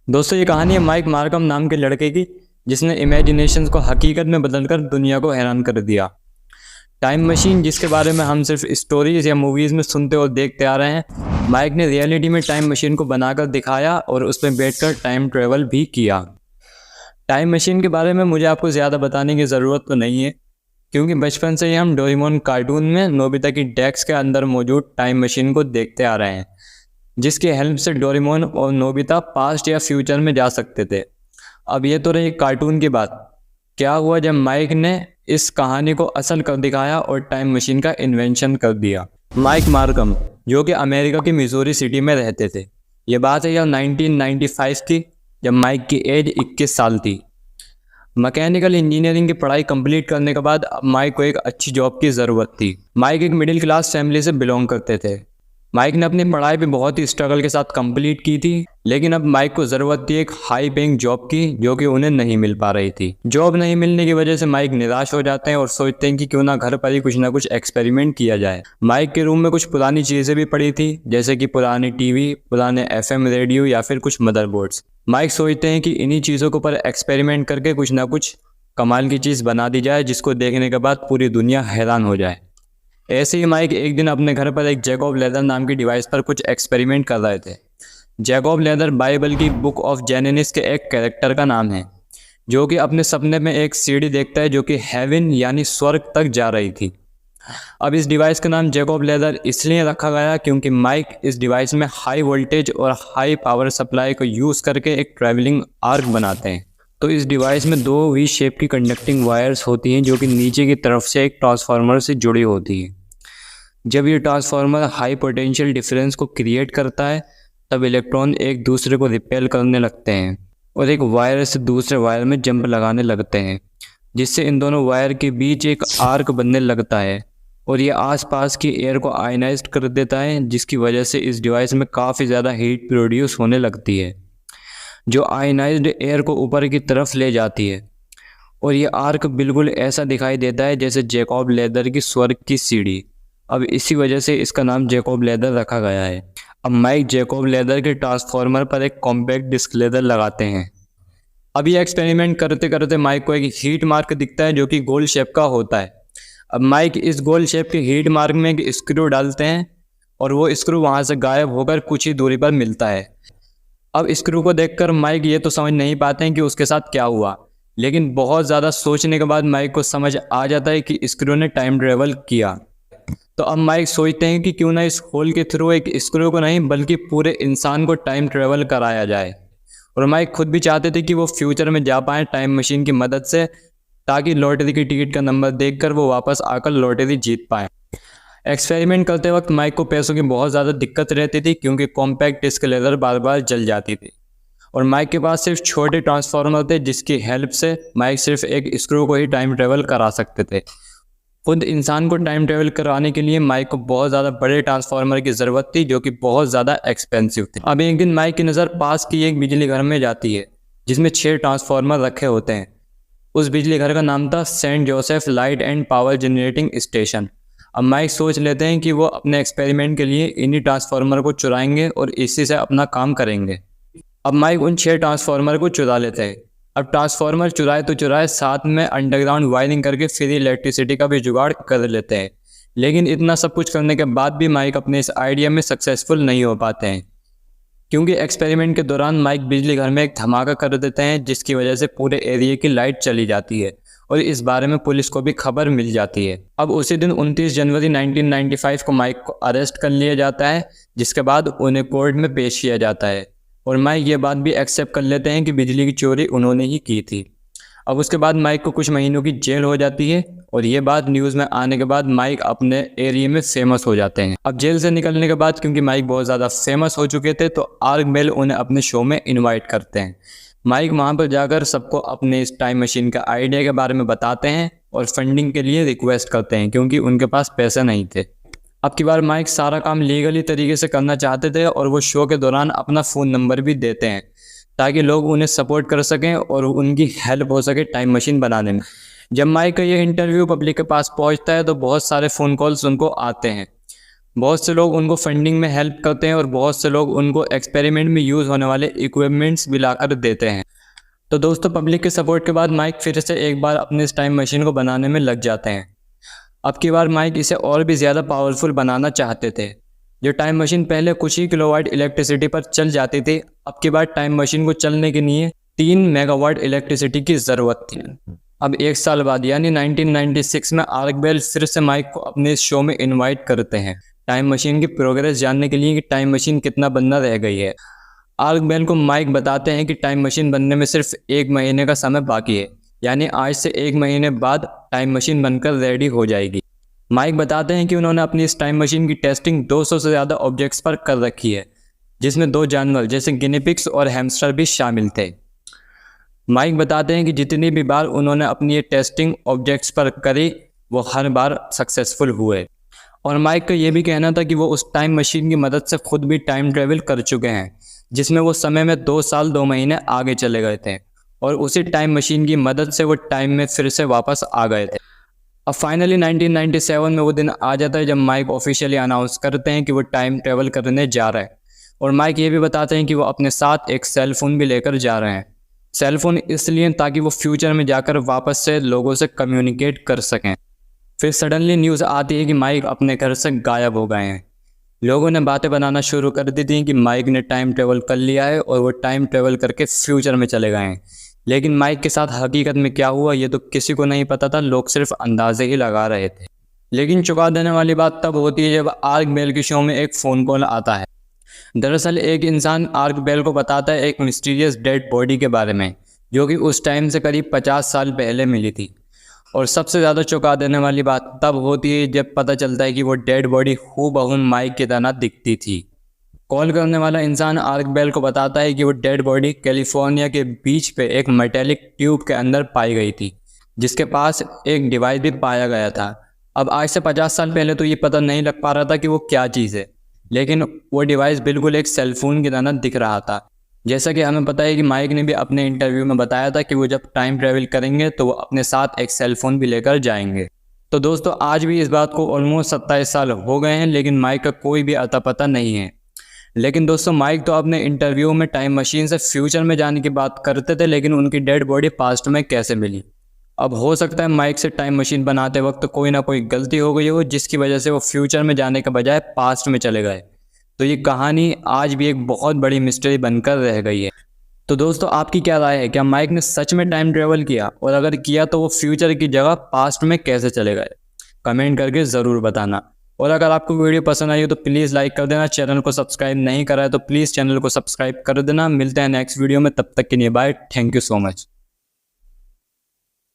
दोस्तों, ये कहानी है माइक मार्कम नाम के लड़के की, जिसने इमेजिनेशंस को हकीकत में बदलकर दुनिया को हैरान कर दिया। टाइम मशीन, जिसके बारे में हम सिर्फ स्टोरीज या मूवीज़ में सुनते और देखते आ रहे हैं, माइक ने रियलिटी में टाइम मशीन को बनाकर दिखाया और उसमें बैठकर टाइम ट्रेवल भी किया। टाइम मशीन के बारे में मुझे आपको ज़्यादा बताने की ज़रूरत तो नहीं है, क्योंकि बचपन से ही हम डोरेमोन कार्टून में नोबिता की डेस्क के अंदर मौजूद टाइम मशीन को देखते आ रहे हैं, जिसकी हेल्प से डोरेमोन और नोबिता पास्ट या फ्यूचर में जा सकते थे। अब ये तो रही कार्टून की बात। क्या हुआ जब माइक ने इस कहानी को असल कर दिखाया और टाइम मशीन का इन्वेंशन कर दिया। माइक मार्कम, जो कि अमेरिका की मिजोरी सिटी में रहते थे। ये बात है 1995 की, जब माइक की एज 21 साल थी। मैकेनिकल इंजीनियरिंग की पढ़ाई कंप्लीट करने के बाद अब माइक को एक अच्छी जॉब की ज़रूरत थी। माइक एक मिडिल क्लास फैमिली से बिलोंग करते थे। माइक ने अपनी पढ़ाई भी बहुत ही स्ट्रगल के साथ कंप्लीट की थी, लेकिन अब माइक को ज़रूरत थी एक हाई पेइंग जॉब की, जो कि उन्हें नहीं मिल पा रही थी। जॉब नहीं मिलने की वजह से माइक निराश हो जाते हैं और सोचते हैं कि क्यों ना घर पर ही कुछ ना कुछ एक्सपेरिमेंट किया जाए। माइक के रूम में कुछ पुरानी चीज़ें भी पड़ी थी, जैसे कि पुरानी टीवी, पुराने एफएम रेडियो या फिर कुछ मदरबोर्ड्स। माइक सोचते हैं कि इन्हीं चीज़ों के ऊपर एक्सपेरिमेंट करके कुछ ना कुछ कमाल की चीज़ बना दी जाए, जिसको देखने के बाद पूरी दुनिया हैरान हो जाए। ऐसे ही माइक एक दिन अपने घर पर एक जैकब लेदर नाम की डिवाइस पर कुछ एक्सपेरिमेंट कर रहे थे। जैकब लेदर बाइबल की बुक ऑफ जेनेसिस के एक कैरेक्टर का नाम है, जो कि अपने सपने में एक सीढ़ी देखता है जो कि हेवन यानी स्वर्ग तक जा रही थी। अब इस डिवाइस का नाम जैकब लेदर इसलिए रखा गया क्योंकि माइक इस डिवाइस में हाई वोल्टेज और हाई पावर सप्लाई को यूज़ करके एक ट्रैवलिंग आर्क बनाते हैं। तो इस डिवाइस में दो वी शेप की कंडक्टिंग वायर्स होती हैं, जो कि नीचे की तरफ से एक ट्रांसफार्मर से जुड़ी होती हैं। जब ये ट्रांसफार्मर हाई पोटेंशियल डिफरेंस को क्रिएट करता है, तब इलेक्ट्रॉन एक दूसरे को रिपेल करने लगते हैं और एक वायर से दूसरे वायर में जंप लगाने लगते हैं, जिससे इन दोनों वायर के बीच एक आर्क बनने लगता है और ये आसपास की एयर को आयनाइज्ड कर देता है, जिसकी वजह से इस डिवाइस में काफ़ी ज़्यादा हीट प्रोड्यूस होने लगती है, जो आयनाइज्ड एयर को ऊपर की तरफ ले जाती है। और ये आर्क बिल्कुल ऐसा दिखाई देता है जैसे जैकब लेदर की स्वर्ग की सीढ़ी। अब इसी वजह से इसका नाम जैकब लेदर रखा गया है। अब माइक जैकब लेदर के ट्रांसफार्मर पर एक कॉम्पैक्ट डिस्क लेदर लगाते हैं। अब ये एक्सपेरिमेंट करते करते माइक को एक हीट मार्क दिखता है, जो कि गोल शेप का होता है। अब माइक इस गोल शेप के हीट मार्क में एक स्क्रू डालते हैं और वो स्क्रू वहाँ से गायब होकर कुछ ही दूरी पर मिलता है। अब स्क्रू को देखकर माइक ये तो समझ नहीं पाते हैं कि उसके साथ क्या हुआ, लेकिन बहुत ज़्यादा सोचने के बाद माइक को समझ आ जाता है कि स्क्रू ने टाइम ट्रेवल किया। तो अब माइक सोचते हैं कि क्यों ना इस होल के थ्रू एक स्क्रू को नहीं बल्कि पूरे इंसान को टाइम ट्रेवल कराया जाए। और माइक खुद भी चाहते थे कि वो फ्यूचर में जा पाएँ टाइम मशीन की मदद से, ताकि लॉटरी की टिकट का नंबर देखकर वो वापस आकर लॉटरी जीत पाएँ। एक्सपेरिमेंट करते वक्त माइक को पैसों की बहुत ज़्यादा दिक्कत रहती थी, क्योंकि कॉम्पैक्ट डिस्क लेदर बार बार जल जाती थी और माइक के पास सिर्फ छोटे ट्रांसफार्मर थे, जिसकी हेल्प से माइक सिर्फ एक स्क्रू को ही टाइम ट्रेवल करा सकते थे। खुद इंसान को टाइम ट्रेवल कराने के लिए माइक को बहुत ज़्यादा बड़े ट्रांसफार्मर की ज़रूरत थी, जो कि बहुत ज़्यादा एक्सपेंसिव थे। अब एक दिन माइक की नज़र पास की एक बिजली घर में जाती है, जिसमें 6 ट्रांसफार्मर रखे होते हैं। उस बिजली घर का नाम था Saint Joseph light and power generating station. अब माइक सोच लेते हैं कि वो अपने एक्सपेरिमेंट के लिए इन्हीं ट्रांसफार्मर को चुराएंगे और इसी से अपना काम करेंगे। अब माइक उन 6 ट्रांसफार्मर को चुरा लेते हैं। अब ट्रांसफार्मर चुराए तो चुराए, साथ में अंडरग्राउंड वायरिंग करके फ्री इलेक्ट्रिसिटी का भी जुगाड़ कर लेते हैं। लेकिन इतना सब कुछ करने के बाद भी माइक अपने इस आइडिया में सक्सेसफुल नहीं हो पाते हैं, क्योंकि एक्सपेरिमेंट के दौरान माइक बिजली घर में एक धमाका कर देते हैं, जिसकी वजह से पूरे एरिया की लाइट चली जाती है और इस बारे में पुलिस को भी खबर मिल जाती है। अब उसी दिन 29 जनवरी 1995 को माइक को अरेस्ट कर लिया जाता है, जिसके बाद उन्हें कोर्ट में पेश किया जाता है और माइक ये बात भी एक्सेप्ट कर लेते हैं कि बिजली की चोरी उन्होंने ही की थी। अब उसके बाद माइक को कुछ महीनों की जेल हो जाती है और ये बात न्यूज़ में आने के बाद माइक अपने एरिया में फेमस हो जाते हैं। अब जेल से निकलने के बाद क्योंकि माइक बहुत ज़्यादा फेमस हो चुके थे, तो आर्क बेल उन्हें अपने शो में इन्वाइट करते हैं। माइक वहाँ पर जाकर सबको अपने इस टाइम मशीन का आइडिया के बारे में बताते हैं और फंडिंग के लिए रिक्वेस्ट करते हैं, क्योंकि उनके पास पैसे नहीं थे। अब की बार माइक सारा काम लीगली तरीके से करना चाहते थे और वो शो के दौरान अपना फ़ोन नंबर भी देते हैं, ताकि लोग उन्हें सपोर्ट कर सकें और उनकी हेल्प हो सके टाइम मशीन बनाने में। जब माइक का ये इंटरव्यू पब्लिक के पास पहुंचता है, तो बहुत सारे फ़ोन कॉल्स उनको आते हैं। बहुत से लोग उनको फंडिंग में हेल्प करते हैं और बहुत से लोग उनको एक्सपेरिमेंट में यूज़ होने वाले इक्विपमेंट्स भी लाकर देते हैं। तो दोस्तों, पब्लिक के सपोर्ट के बाद माइक फिर से एक बार अपने इस टाइम मशीन को बनाने में लग जाते हैं। अब की बार माइक इसे और भी ज़्यादा पावरफुल बनाना चाहते थे। जो टाइम मशीन पहले कुछ ही किलोवाट इलेक्ट्रिसिटी पर चल जाती थी, अब की बार टाइम मशीन को चलने के लिए 3 मेगावाट इलेक्ट्रिसिटी की ज़रूरत थी। अब 1 साल बाद यानी 1996 में आर्क बेल फिर से माइक को अपने इस शो में इनवाइट करते हैं टाइम मशीन की प्रोग्रेस जानने के लिए कि टाइम मशीन कितना बनना रह गई है। आर्क बेल को माइक बताते हैं कि टाइम मशीन बनने में सिर्फ 1 महीने का समय बाकी है, यानी आज से 1 महीने बाद टाइम मशीन बनकर रेडी हो जाएगी। माइक बताते हैं कि उन्होंने अपनी इस टाइम मशीन की टेस्टिंग 200 से ज़्यादा ऑब्जेक्ट्स पर कर रखी है, जिसमें 2 जानवर जैसे गिनी पिग्स और हैमस्टर भी शामिल थे। माइक बताते हैं कि जितनी भी बार उन्होंने अपनी ये टेस्टिंग ऑब्जेक्ट्स पर करी, वो हर बार सक्सेसफुल हुए। और माइक का ये भी कहना था कि वो उस टाइम मशीन की मदद से खुद भी टाइम ट्रेवल कर चुके हैं, जिसमें वो समय में 2 साल 2 महीने आगे चले गए थे और उसी टाइम मशीन की मदद से वो टाइम में फिर से वापस आ गए थे। अब फाइनली 1997 में वो दिन आ जाता है जब माइक ऑफिशियली अनाउंस करते हैं कि वो टाइम ट्रेवल करने जा रहे हैं। और माइक ये भी बताते हैं कि वो अपने साथ एक सेल फ़ोन भी लेकर जा रहे हैं। सेल फ़ोन इसलिए ताकि वो फ्यूचर में जाकर वापस से लोगों से कम्युनिकेट कर सकें। फिर सडनली न्यूज़ आती है कि माइक अपने घर से गायब हो गए हैं। लोगों ने बातें बनाना शुरू कर दी थी कि माइक ने टाइम ट्रेवल कर लिया है और वो टाइम ट्रेवल करके फ्यूचर में चले गए हैं। लेकिन माइक के साथ हकीकत में क्या हुआ ये तो किसी को नहीं पता था, लोग सिर्फ अंदाजे ही लगा रहे थे। लेकिन चौंका देने वाली बात तब होती है जब आर्क बेल के शो में एक फ़ोन कॉल आता है। दरअसल एक इंसान आर्क बेल को बताता है एक मिस्टीरियस डेड बॉडी के बारे में, जो कि उस टाइम से करीब 50 साल पहले मिली थी। और सबसे ज़्यादा चौंका देने वाली बात तब होती है जब पता चलता है कि वो डेड बॉडी हूबहू माइक की तरह दिखती थी। कॉल करने वाला इंसान आर्क बेल को बताता है कि वो डेड बॉडी कैलिफोर्निया के बीच पे एक मेटेलिक ट्यूब के अंदर पाई गई थी, जिसके पास एक डिवाइस भी पाया गया था। अब आज से 50 साल पहले तो ये पता नहीं लग पा रहा था कि वो क्या चीज़ है, लेकिन वो डिवाइस बिल्कुल एक सेलफोन की तरह दिख रहा था। जैसा कि हमें पता है कि माइक ने भी अपने इंटरव्यू में बताया था कि वो जब टाइम ट्रेवल करेंगे तो वो अपने साथ एक सेलफोन भी लेकर जाएंगे। तो दोस्तों, आज भी इस बात को ऑलमोस्ट 27 साल हो गए हैं, लेकिन माइक का कोई भी अता पता नहीं है। लेकिन दोस्तों, माइक तो अपने इंटरव्यू में टाइम मशीन से फ्यूचर में जाने की बात करते थे, लेकिन उनकी डेड बॉडी पास्ट में कैसे मिली? अब हो सकता है माइक से टाइम मशीन बनाते वक्त कोई ना कोई गलती हो गई हो, जिसकी वजह से वो फ्यूचर में जाने के बजाय पास्ट में चले गए। तो ये कहानी आज भी एक बहुत बड़ी मिस्ट्री बनकर रह गई है। तो दोस्तों, आपकी क्या राय है? क्या माइक ने सच में टाइम ट्रेवल किया? और अगर किया तो वो फ्यूचर की जगह पास्ट में कैसे चले गए? कमेंट करके ज़रूर बताना। और अगर आपको वीडियो पसंद आई हो तो प्लीज़ लाइक कर देना। चैनल को सब्सक्राइब नहीं करा है तो प्लीज़ चैनल को सब्सक्राइब कर देना। मिलते हैं नेक्स्ट वीडियो में, तब तक के लिए bye. Thank you so much.